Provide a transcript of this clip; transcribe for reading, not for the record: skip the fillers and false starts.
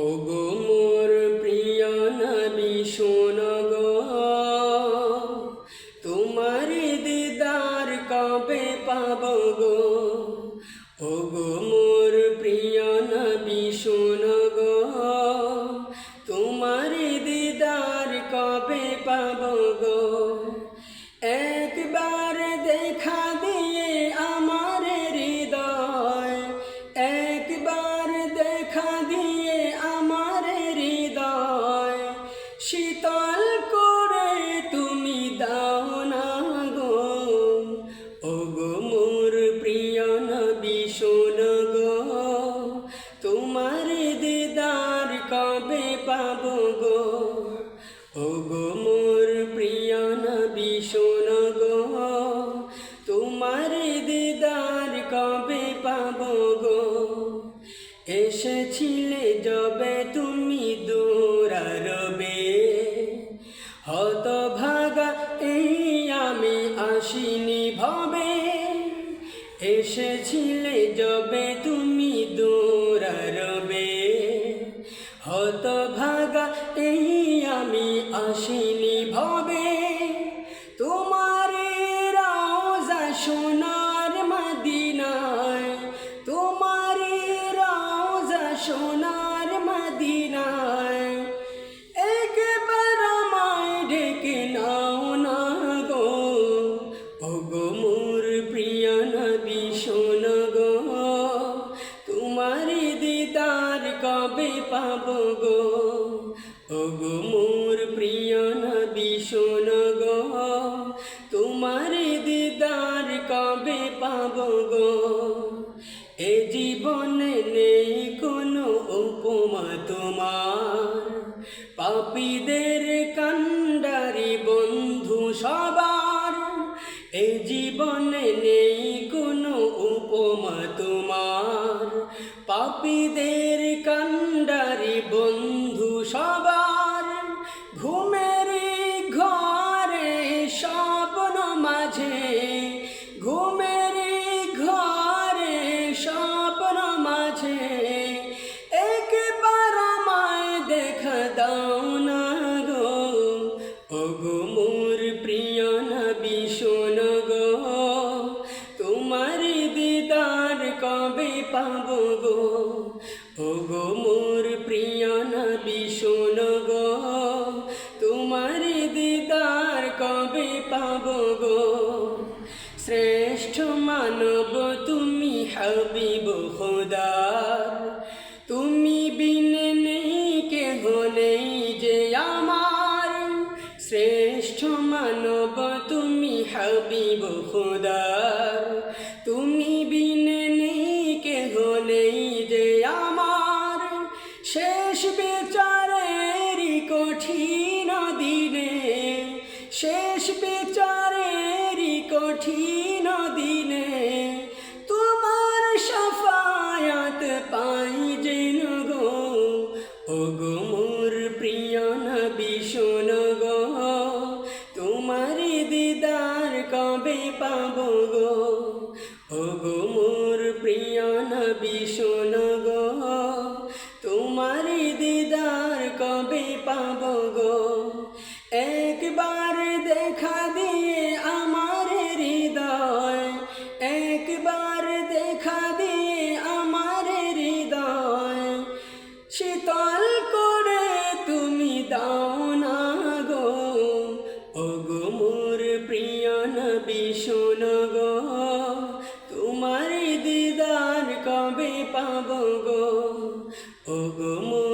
ওগো মোর প্রিয় নবী শোনো গো, তোমার দিদার কবে পাবো গো। ওগো মোর প্রিয় নবী শোনো গো, তোমার দিদার কবে পাবো গো। একবার দেখা দিয়ে আমার হৃদয়, একবার দেখা দিয়ে আমার হৃদয় শীতল করে তুমি দাও না গো। ওগো মোর প্রিয় নবী শোনো গো, তোমার দিদার কবে পাবো গো। ওগো মোর প্রিয় নবী শোনো গো, তোমার দিদার কবে পাবো গো। এসেছিলে যবে তুমি দূরারবে, হতভাগা এই আমি আসিনি ভবে। এসেছিলে যবে তুমি দূরারবে, হতভাগা এই আমি আসিনি ভবে। তোমার রওজা সোনার মদিনায়, তোমার রওজা সোনার মদিনায় একবার আমায় ডেকে নাও না গো। ওগো মোর প্রিয় নবী শোনো গো, তোমার দিদার কবে পাবো গো। ওগো মোর প্রিয় নবী শোনো গো, তোমার দিদার কবে পাবো গো। এ জীবনে নেই কোনো উপমা তোমার, পাপীদের কান্ডারি বন্ধু সবার। এ জীবনে নেই কোনো উপমা তোমার, পাপীদের কান্ডারি বন্ধু সবার। ঘুমের ঘরে স্বপ্ন মাঝে, ঘুমের ঘরে স্বপ্ন মাঝে একবার আমায় দেখা দাও না গো। ওগো মোর প্রিয় নবী শোনো গো, তোমার দিদার কবে পাবো গো। ওগো মোর প্রিয় নবী শোনো গো, তোমার দিদার কবে পাবো গো। শ্রেষ্ঠ মানব তুমি হাবিব খোদার, তুমি বিনে নেই কেহ নেই যে আমার। শ্রেষ্ঠ মানব তুমি হাবিব খোদার, তুমি বিনে নেই কেহ নেই যে আমার। শেষ বিচারের কঠিন দিনে, শেষ বিচারের কঠিন দিনে তোমার শাফায়াত পাই যেন গো। ওগো মোর প্রিয় নবী শোনো গো, তোমার দিদার কবে পাবো গো। ওগো মোর প্রিয় নবী শোনো গো, তোমার দিদার কবে পাবো গো। একবার দেখা দিয়ে আমার হৃদয়, একবার দেখা দিয়ে আমার হৃদয় শীতল করে তুমি দাও না গো। ওগো মোর প্রিয় নবী শোনো গো, তোমার দিদার কবে পাবো গো। ওগো মোর